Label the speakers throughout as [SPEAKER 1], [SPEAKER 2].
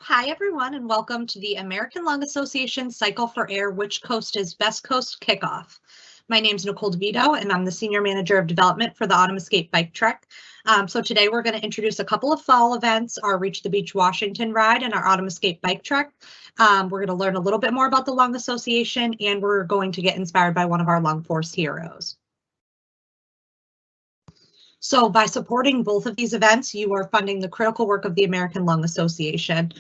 [SPEAKER 1] Hi, everyone, and welcome to the American Lung Association Cycle for Air, Which Coast is Best Coast kickoff. My name is Nicole DeVito, and I'm the Senior Manager of Development for the Autumn Escape Bike Trek. So today we're going to introduce a couple of fall events, our Reach the Beach Washington ride and our Autumn Escape Bike Trek. We're going to learn a little bit more about the Lung Association, and we're going to get inspired by one of our Lung Force heroes. So by supporting both of these events, you are funding the critical work of the American Lung Association.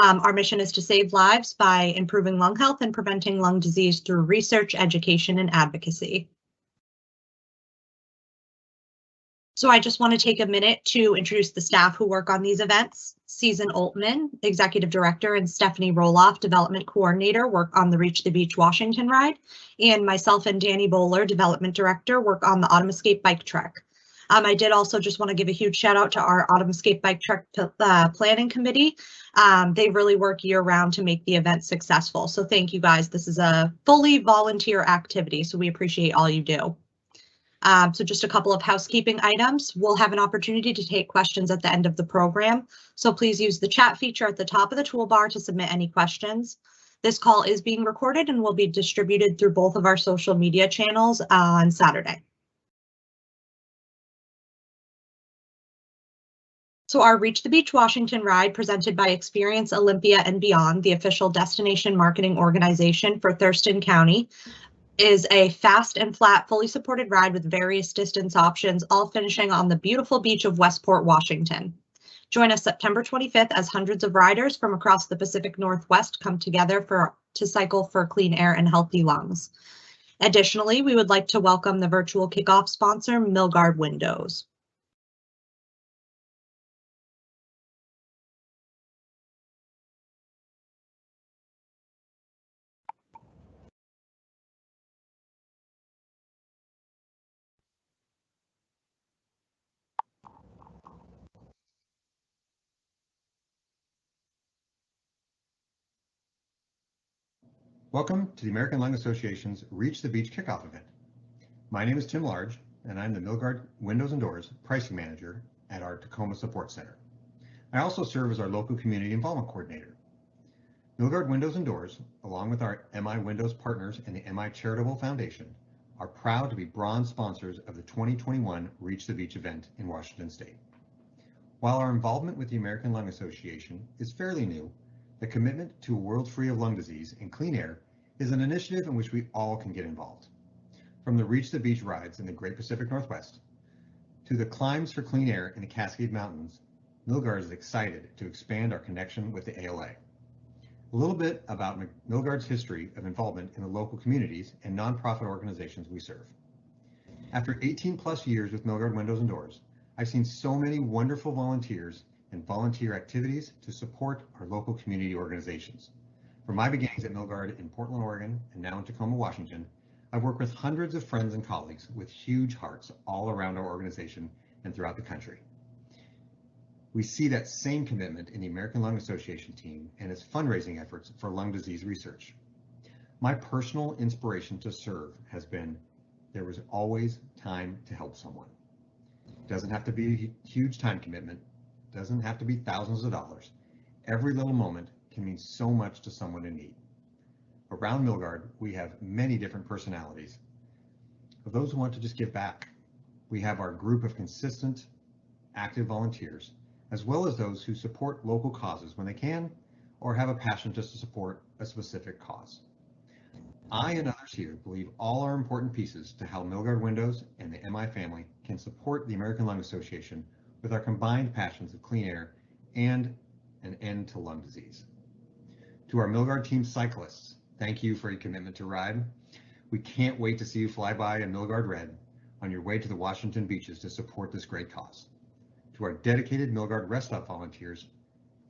[SPEAKER 1] Our mission is to save lives by improving lung health and preventing lung disease through research, education, and advocacy. So I just want to take a minute to introduce the staff who work on these events. Susan Altman, Executive Director, and Stephanie Roloff, Development Coordinator, work on the Reach the Beach Washington ride. And myself and Danny Bowler, Development Director, work on the Autumn Escape Bike Trek. I did also just want to give a huge shout out to our Autumn Escape Bike Trek Planning Committee. They really work year round to make the event successful. So thank you guys. This is a fully volunteer activity, so we appreciate all you do. So just a couple of housekeeping items. We'll have an opportunity to take questions at the end of the program. So please use the chat feature at the top of the toolbar to submit any questions. This call is being recorded and will be distributed through both of our social media channels on Saturday. So our Reach the Beach Washington ride, presented by Experience Olympia and Beyond, the official destination marketing organization for Thurston County, is a fast and flat, fully supported ride with various distance options, all finishing on the beautiful beach of Westport, Washington. Join us September 25th as hundreds of riders from across the Pacific Northwest come together to cycle for clean air and healthy lungs. Additionally, we would like to welcome the virtual kickoff sponsor, Milgard Windows.
[SPEAKER 2] Welcome to the American Lung Association's Reach the Beach kickoff event. My name is Tim Large, and I'm the Milgard Windows and Doors Pricing Manager at our Tacoma Support Center. I also serve as our local community involvement coordinator. Milgard Windows and Doors, along with our MI Windows partners and the MI Charitable Foundation, are proud to be bronze sponsors of the 2021 Reach the Beach event in Washington State. While our involvement with the American Lung Association is fairly new, the commitment to a world free of lung disease and clean air is an initiative in which we all can get involved. From the Reach the Beach rides in the Great Pacific Northwest to the climbs for clean air in the Cascade Mountains, Milgard is excited to expand our connection with the ALA. A little bit about Milgard's history of involvement in the local communities and nonprofit organizations we serve. After 18 plus years with Milgard Windows and Doors, I've seen so many wonderful volunteers and volunteer activities to support our local community organizations. From my beginnings at Milgard in Portland, Oregon, and now in Tacoma, Washington, I've worked with hundreds of friends and colleagues with huge hearts all around our organization and throughout the country. We see that same commitment in the American Lung Association team and its fundraising efforts for lung disease research. My personal inspiration to serve has been, there was always time to help someone. It doesn't have to be a huge time commitment, doesn't have to be thousands of dollars. Every little moment can mean so much to someone in need. Around Milgard, we have many different personalities. For those who want to just give back, we have our group of consistent, active volunteers, as well as those who support local causes when they can, or have a passion just to support a specific cause. I and others here believe all are important pieces to how Milgard Windows and the MI family can support the American Lung Association with our combined passions of clean air and an end to lung disease. To our Milgard team cyclists, thank you for your commitment to ride. We can't wait to see you fly by in Milgard Red on your way to the Washington beaches to support this great cause. To our dedicated Milgard Rest Stop volunteers,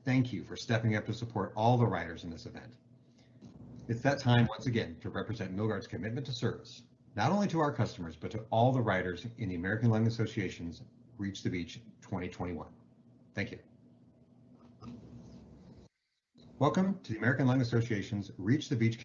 [SPEAKER 2] thank you for stepping up to support all the riders in this event. It's that time once again to represent Milgard's commitment to service, not only to our customers, but to all the riders in the American Lung Association's Reach the Beach 2021. Thank you. Welcome to the American Lung Association's Reach the Beach.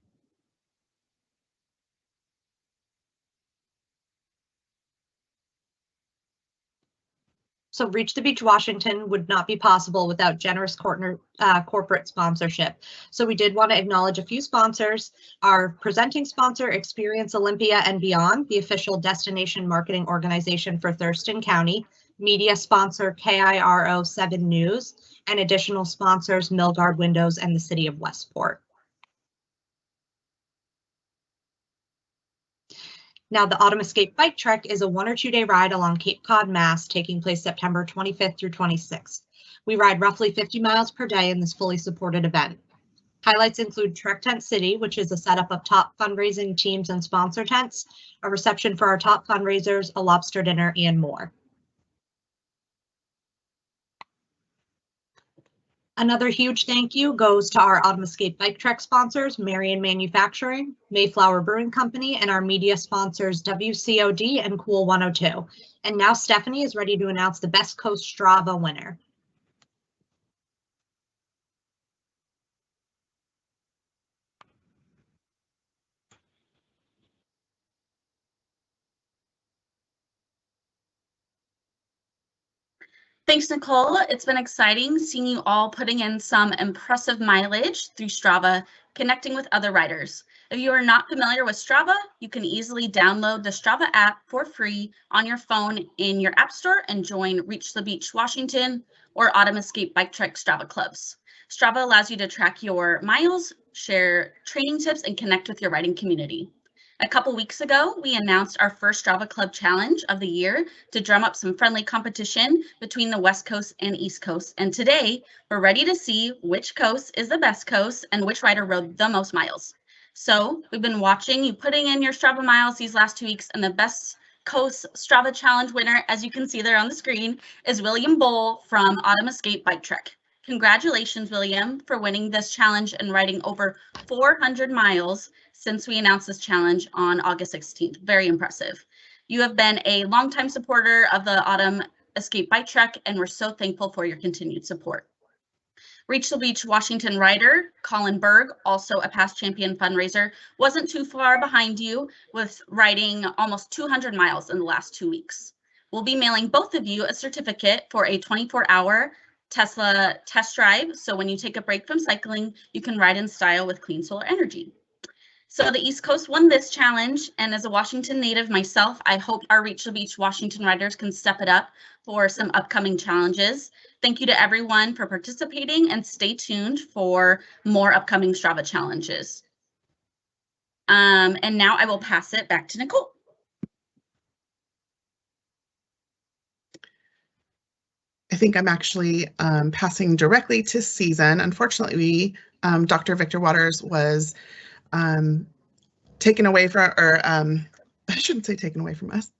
[SPEAKER 1] So Reach the Beach Washington would not be possible without generous corporate sponsorship. So we did want to acknowledge a few sponsors. Our presenting sponsor, Experience Olympia and Beyond, the official destination marketing organization for Thurston County. Media sponsor, KIRO 7 News, and additional sponsors, Milgard Windows and the City of Westport. Now, the Autumn Escape Bike Trek is a 1 or 2 day ride along Cape Cod, Mass, taking place September 25th through 26th. We ride roughly 50 miles per day in this fully supported event. Highlights include Trek Tent City, which is a setup of top fundraising teams and sponsor tents, a reception for our top fundraisers, a lobster dinner, and more. Another huge thank you goes to our Autumn Escape Bike Trek sponsors, Marion Manufacturing, Mayflower Brewing Company, and our media sponsors, WCOD and Cool 102. And now Stephanie is ready to announce the Best Coast Strava winner.
[SPEAKER 3] Thanks, Nicole. It's been exciting seeing you all putting in some impressive mileage through Strava, connecting with other riders. If you are not familiar with Strava, you can easily download the Strava app for free on your phone in your app store and join Reach the Beach Washington or Autumn Escape Bike Trek Strava clubs. Strava allows you to track your miles, share training tips, and connect with your riding community. A couple weeks ago, we announced our first Strava Club Challenge of the year to drum up some friendly competition between the West Coast and East Coast. And today, we're ready to see which coast is the best coast and which rider rode the most miles. So we've been watching you putting in your Strava miles these last 2 weeks, and the best coast Strava Challenge winner, as you can see there on the screen, is William Bull from Autumn Escape Bike Trek. Congratulations, William, for winning this challenge and riding over 400 miles since we announced this challenge on August 16th. Very impressive. You have been a longtime supporter of the Autumn Escape Bike Trek, and we're so thankful for your continued support. Reach the Beach Washington rider, Colin Berg, also a past champion fundraiser, wasn't too far behind you with riding almost 200 miles in the last 2 weeks. We'll be mailing both of you a certificate for a 24-hour Tesla test drive, so when you take a break from cycling, you can ride in style with clean solar energy. So the East Coast won this challenge, and as a Washington native myself, I hope our Reach the Beach Washington riders can step it up for some upcoming challenges. Thank you to everyone for participating, and stay tuned for more upcoming Strava challenges. And now I will pass it back to Nicole.
[SPEAKER 4] I think I'm actually passing directly to Season. Unfortunately, Dr. Victor Waters was taken away from, or I shouldn't say taken away from us.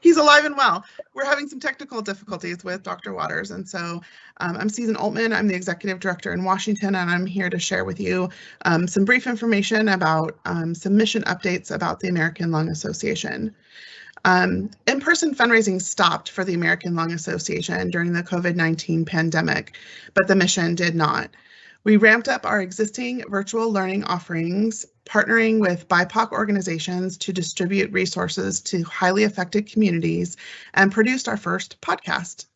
[SPEAKER 4] He's alive and well. We're having some technical difficulties with Dr. Waters, and so I'm Season Altman. I'm the executive director in Washington, and I'm here to share with you some brief information about some mission updates about the American Lung Association. In-person fundraising stopped for the American Lung Association during the COVID-19 pandemic, but the mission did not. We ramped up our existing virtual learning offerings, partnering with BIPOC organizations to distribute resources to highly affected communities, and produced our first podcast.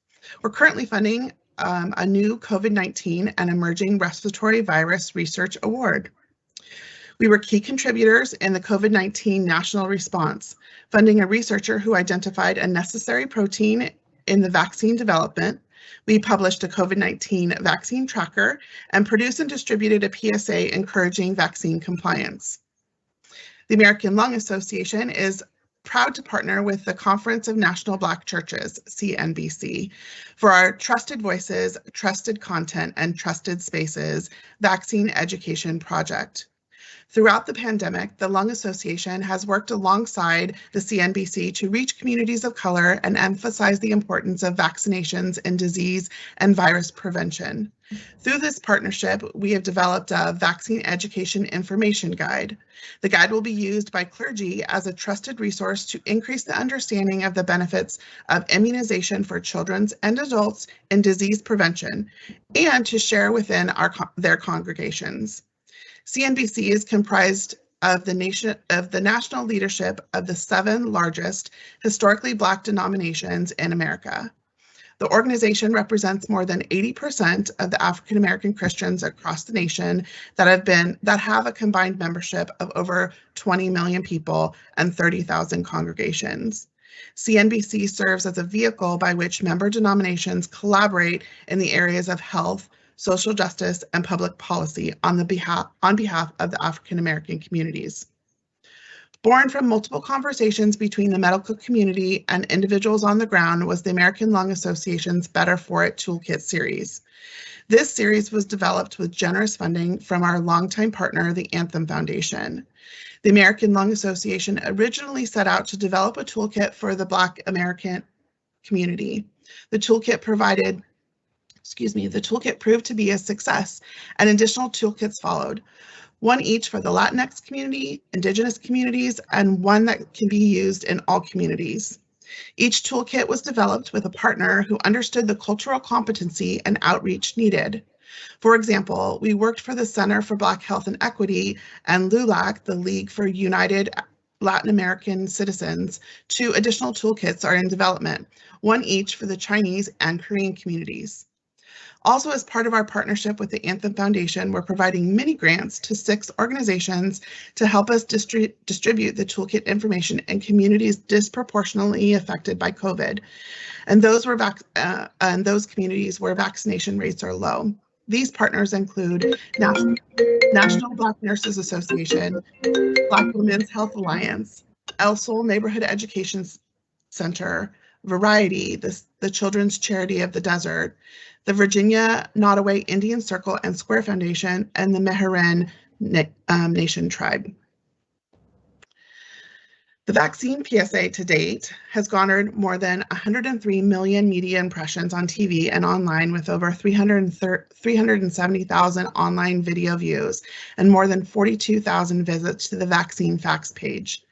[SPEAKER 4] We're currently funding a new COVID-19 and emerging respiratory virus research award. We were key contributors in the COVID-19 national response, funding a researcher who identified a necessary protein in the vaccine development. We published a COVID-19 vaccine tracker and produced and distributed a PSA encouraging vaccine compliance. The American Lung Association is proud to partner with the Conference of National Black Churches, CNBC, for our Trusted Voices, Trusted Content, and Trusted Spaces vaccine education project. Throughout the pandemic, the Lung Association has worked alongside the CNBC to reach communities of color and emphasize the importance of vaccinations in disease and virus prevention. Through this partnership, we have developed a vaccine education information guide. The guide will be used by clergy as a trusted resource to increase the understanding of the benefits of immunization for children and adults in disease prevention, and to share within their congregations. CNBC is comprised of the national leadership of the 7 largest historically Black denominations in America. The organization represents more than 80% of the African American Christians across the nation that have a combined membership of over 20 million people and 30,000 congregations. CNBC serves as a vehicle by which member denominations collaborate in the areas of health, social justice, and public policy on behalf of the African American communities. Born from multiple conversations between the medical community and individuals on the ground was the American Lung Association's Better For It Toolkit series. This series was developed with generous funding from our longtime partner, the Anthem Foundation. The American Lung Association originally set out to develop a toolkit for the Black American community. The toolkit proved to be a success, and additional toolkits followed. One each for the Latinx community, Indigenous communities, and one that can be used in all communities. Each toolkit was developed with a partner who understood the cultural competency and outreach needed. For example, we worked for the Center for Black Health and Equity and LULAC, the League for United Latin American Citizens. 2 additional toolkits are in development, one each for the Chinese and Korean communities. Also, as part of our partnership with the Anthem Foundation, we're providing mini grants to 6 organizations to help us distribute the toolkit information in communities disproportionately affected by COVID, and those communities where vaccination rates are low. These partners include National Black Nurses Association, Black Women's Health Alliance, El Sol Neighborhood Education Center, Variety, the Children's Charity of the Desert, the Virginia Nottoway Indian Circle and Square Foundation, and the Meherrin Nation Tribe. The vaccine PSA to date has garnered more than 103 million media impressions on TV and online, with over 370,000 online video views and more than 42,000 visits to the vaccine facts page.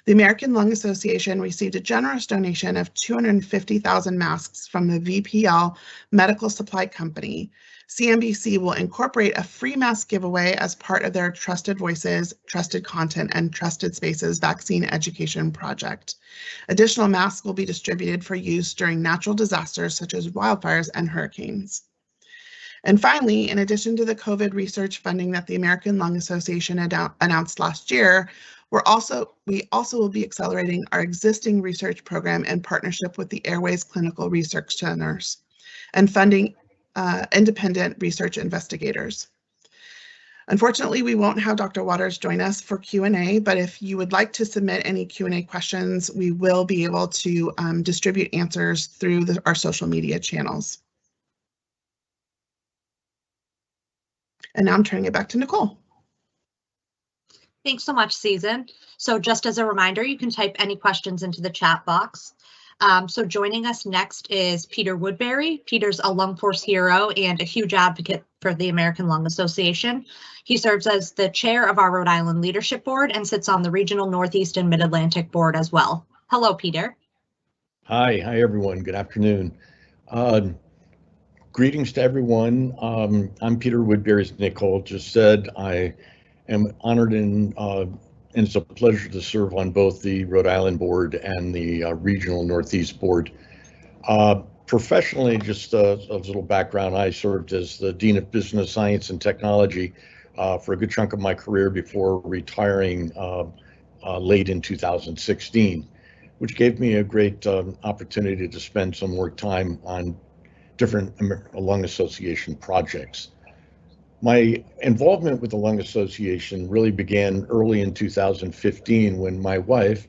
[SPEAKER 4] The American Lung Association received a generous donation of 250,000 masks from the VPL Medical Supply Company. CNBC will incorporate a free mask giveaway as part of their Trusted Voices, Trusted Content, and Trusted Spaces vaccine education project. Additional masks will be distributed for use during natural disasters such as wildfires and hurricanes. And finally, in addition to the COVID research funding that the American Lung Association announced last year, we also will be accelerating our existing research program in partnership with the Airways Clinical Research Centers and funding independent research investigators. Unfortunately, we won't have Dr. Waters join us for Q&A, but if you would like to submit any Q&A questions, we will be able to distribute answers through our social media channels. And now I'm turning it back to Nicole.
[SPEAKER 1] Thanks so much, Susan. So just as a reminder, you can type any questions into the chat box. So joining us next is Peter Woodbury. Peter's a lung force hero and a huge advocate for the American Lung Association. He serves as the chair of our Rhode Island Leadership Board and sits on the Regional Northeast and Mid-Atlantic Board as well. Hello, Peter.
[SPEAKER 5] Hi everyone. Good afternoon. Greetings to everyone. I'm Peter Woodbury, as Nicole just said. I am honored and it's a pleasure to serve on both the Rhode Island Board and the Regional Northeast Board. Professionally, just a little background, I served as the Dean of Business Science and Technology for a good chunk of my career before retiring late in 2016, which gave me a great opportunity to spend some more time on different lung association projects. My involvement with the Lung Association really began early in 2015 when my wife,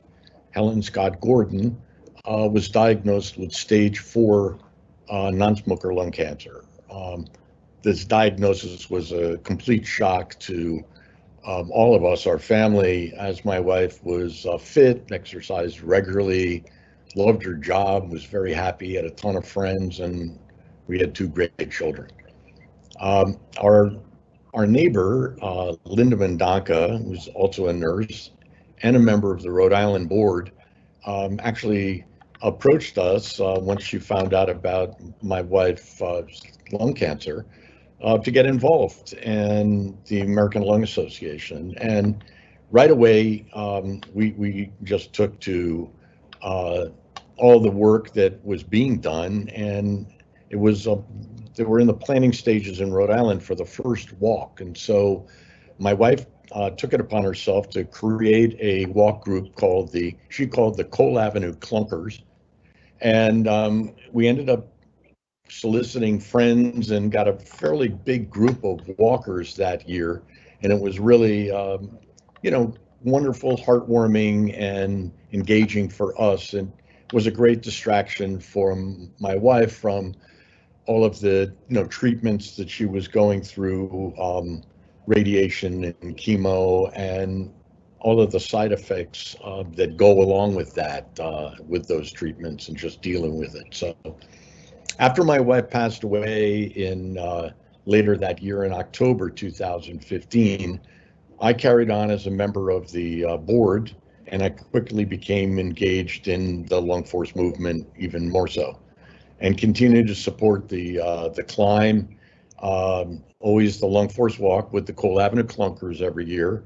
[SPEAKER 5] Helen Scott Gordon, was diagnosed with stage 4 non-smoker lung cancer. This diagnosis was a complete shock to all of us, our family, as my wife was fit, exercised regularly, loved her job, was very happy, had a ton of friends, and we had 2 great children. Our neighbor, Linda Mendonca, who's also a nurse and a member of the Rhode Island Board, actually approached us once she found out about my wife's lung cancer to get involved in the American Lung Association. And right away, we just took to all the work that was being done, and it was they were in the planning stages in Rhode Island for the first walk, and so my wife took it upon herself to create a walk group called the Cole Avenue Clunkers, and we ended up soliciting friends and got a fairly big group of walkers that year, and it was really wonderful, heartwarming, and engaging for us, and was a great distraction from my wife from all of the treatments that she was going through, radiation and chemo and all of the side effects that go along with that, with those treatments and just dealing with it. So after my wife passed away in later that year in October 2015, I carried on as a member of the board, and I quickly became engaged in the Lung Force movement even more so, and continued to support the climb, always the Lung Force Walk with the Cole Avenue Clunkers every year,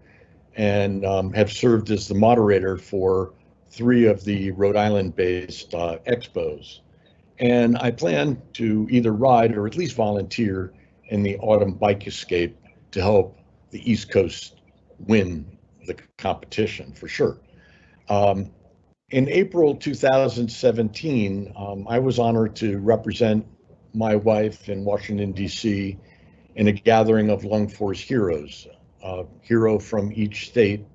[SPEAKER 5] and have served as the moderator for 3 of the Rhode Island-based expos. And I plan to either ride or at least volunteer in the Autumn Bike Escape to help the East Coast win the competition for sure. In April 2017, I was honored to represent my wife in Washington, D.C. in a gathering of Lung Force heroes, a hero from each state,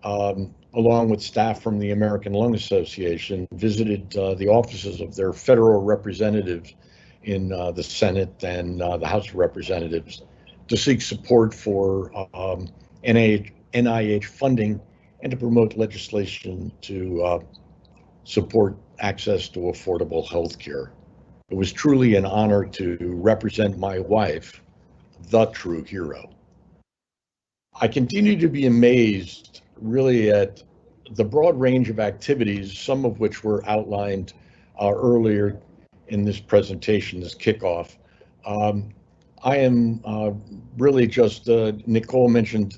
[SPEAKER 5] along with staff from the American Lung Association, visited the offices of their federal representatives in the Senate and the House of Representatives to seek support for NIH funding and to promote legislation to support access to affordable health care. It was truly an honor to represent my wife, the true hero. I continue to be amazed really at the broad range of activities, some of which were outlined earlier in this presentation, this kickoff. I am really just, Nicole mentioned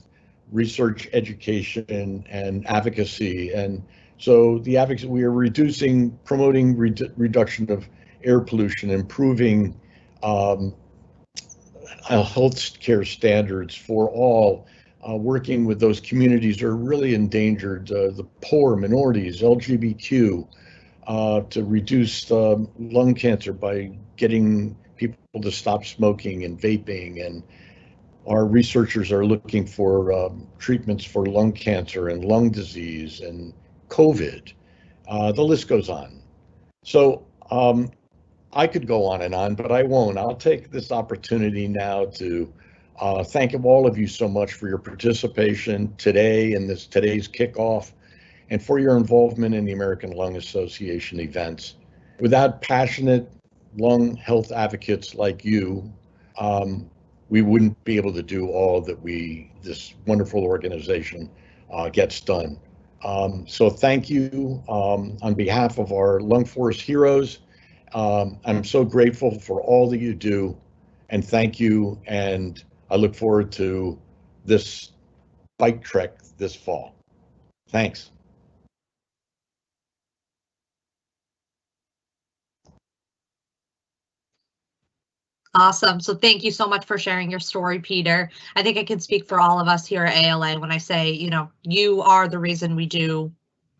[SPEAKER 5] research, education, and advocacy. And so the advocacy, we are promoting reduction of air pollution, improving health care standards for all, working with those communities that are really endangered, the poor, minorities, LGBTQ, to reduce lung cancer by getting people to stop smoking and vaping. And our researchers are looking for treatments for lung cancer and lung disease and COVID. The list goes on. So I could go on, but I won't. I'll take this opportunity now to thank all of you so much for your participation today in today's kickoff, and for your involvement in the American Lung Association events. Without passionate lung health advocates like you, we wouldn't be able to do all that this wonderful organization gets done. So thank you on behalf of our Lung Force heroes. I'm so grateful for all that you do, and thank you, and I look forward to this bike trek this fall. Thanks.
[SPEAKER 1] Awesome. So thank you so much for sharing your story, Peter. I think I can speak for all of us here at ALA when I say, you are the reason we do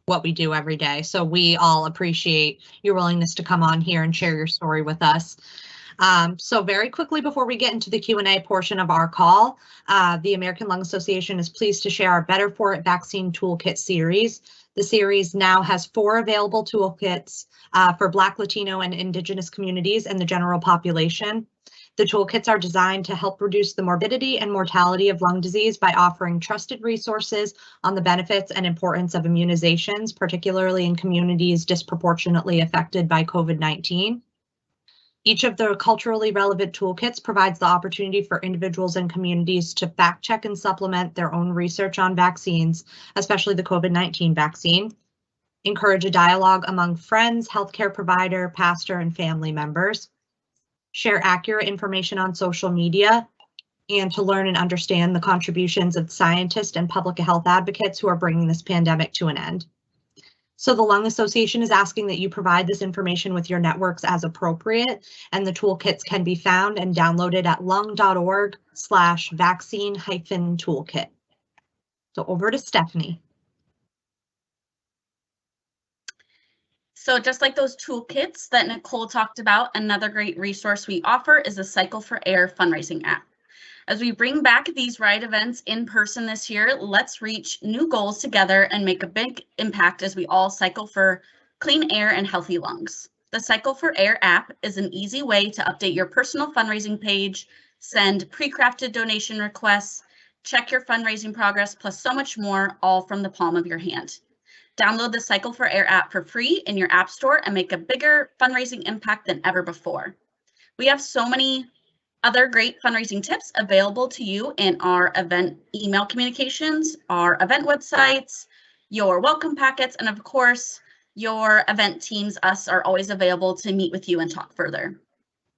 [SPEAKER 1] what we do every day. So we all appreciate your willingness to come on here and share your story with us. So very quickly before we get into the Q&A portion of our call, the American Lung Association is pleased to share our Better For It Vaccine Toolkit series. The series now has 4 available toolkits for Black, Latino, and Indigenous communities and the general population. The toolkits are designed to help reduce the morbidity and mortality of lung disease by offering trusted resources on the benefits and importance of immunizations, particularly in communities disproportionately affected by COVID-19. Each of the culturally relevant toolkits provides the opportunity for individuals and communities to fact check and supplement their own research on vaccines, especially the COVID-19 vaccine, encourage a dialogue among friends, healthcare provider, pastor, and family members, share accurate information on social media, and to learn and understand the contributions of scientists and public health advocates who are bringing this pandemic to an end. So the Lung Association is asking that you provide this information with your networks as appropriate, and the toolkits can be found and downloaded at lung.org/vaccine-toolkit. So over to Stephanie.
[SPEAKER 3] So just like those toolkits that Nicole talked about, another great resource we offer is the Cycle for Air fundraising app. As we bring back these ride events in person this year, let's reach new goals together and make a big impact as we all cycle for clean air and healthy lungs. The Cycle for Air app is an easy way to update your personal fundraising page, send pre-crafted donation requests, check your fundraising progress, plus so much more, all from the palm of your hand. Download the Cycle for Air app for free in your app store and make a bigger fundraising impact than ever before. We have so many other great fundraising tips available to you in our event email communications, our event websites, your welcome packets, and of course, your event teams, us, are always available to meet with you and talk further.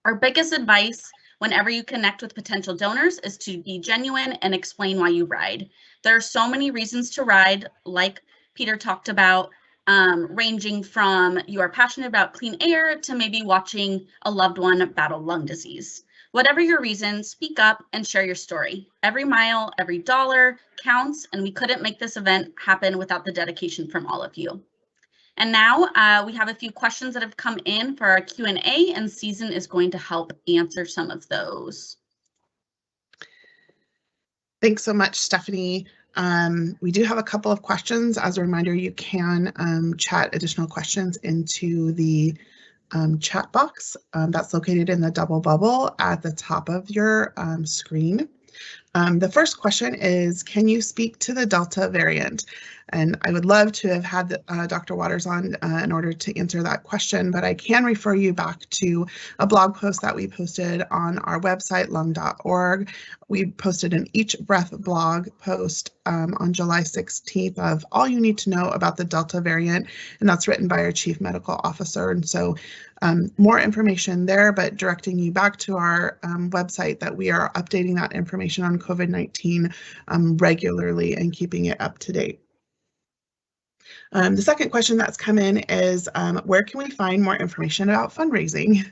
[SPEAKER 3] Our biggest advice whenever you connect with potential donors is to be genuine and explain why you ride. There are so many reasons to ride, like Peter talked about, ranging from you are passionate about clean air to maybe watching a loved one battle lung disease. Whatever your reason, speak up and share your story. Every mile, every dollar counts, and we couldn't make this event happen without the dedication from all of you. And now we have a few questions that have come in for our Q&A, and Susan is going to help answer some of those.
[SPEAKER 4] Thanks so much, Stephanie. We do have a couple of questions. As a reminder, you can chat additional questions into the chat box that's located in the double bubble at the top of your screen. The first question is, can you speak to the Delta variant? And I would love to have had Dr. Waters on in order to answer that question, but I can refer you back to a blog post that we posted on our website, lung.org. We posted an Each Breath blog post on July 16th of all you need to know about the Delta variant, and that's written by our Chief Medical Officer. And so more information there, but directing you back to our website that we are updating that information on COVID-19 regularly and keeping it up to date. The second question that's come in is, where can we find more information about fundraising?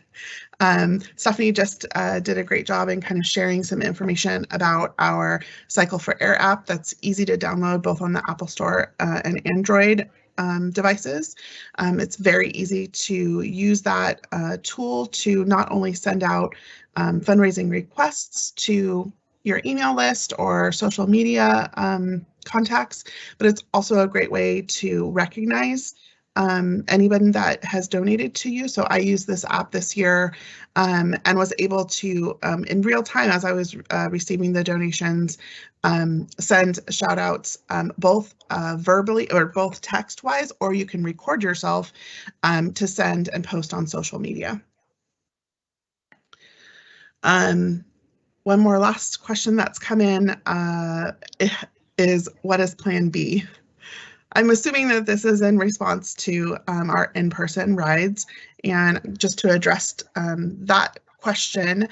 [SPEAKER 4] Stephanie just did a great job in kind of sharing some information about our Cycle for Air app that's easy to download both on the Apple Store and Android devices. It's very easy to use that tool to not only send out fundraising requests to your email list or social media contacts, but it's also a great way to recognize anyone that has donated to you. So I used this app this year and was able to, in real time, as I was receiving the donations, send shout outs both verbally or both text wise, or you can record yourself to send and post on social media. One more last question that's come in is, what is Plan B? I'm assuming that this is in response to our in-person rides, and just to address that question,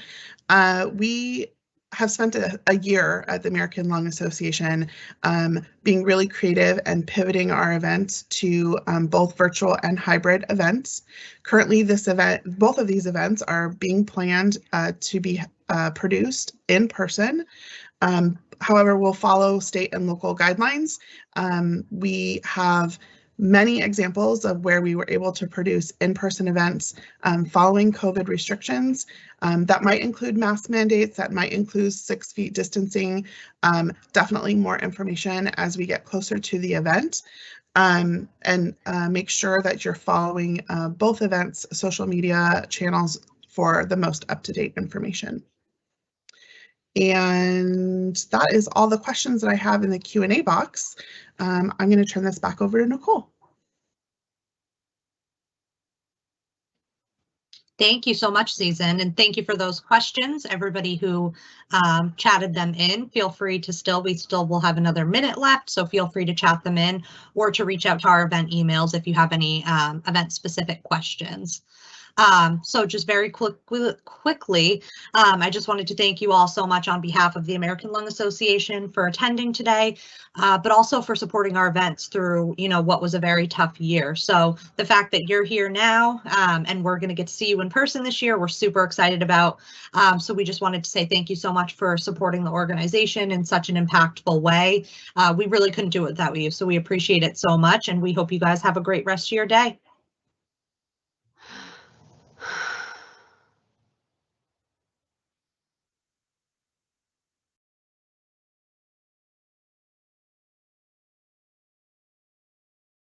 [SPEAKER 4] we have spent a year at the American Lung Association being really creative and pivoting our events to both virtual and hybrid events. Currently, both of these events are being planned to be produced in person. However, we'll follow state and local guidelines. We have many examples of where we were able to produce in-person events following COVID restrictions. That might include mask mandates, that might include 6 feet distancing, definitely more information as we get closer to the event. And make sure that you're following both events' social media channels for the most up-to-date information. And that is all the questions that I have in the Q&A box. I'm going to turn this back over to Nicole.
[SPEAKER 1] Thank you so much, Susan, and thank you for those questions. Everybody who chatted them in, feel free to we still will have another minute left, so feel free to chat them in or to reach out to our event emails if you have any event-specific questions. So just very quickly, I just wanted to thank you all so much on behalf of the American Lung Association for attending today, but also for supporting our events through, what was a very tough year. So the fact that you're here now, and we're going to get to see you in person this year, we're super excited about. So we just wanted to say thank you so much for supporting the organization in such an impactful way. We really couldn't do it without you, so we appreciate it so much, and we hope you guys have a great rest of your day.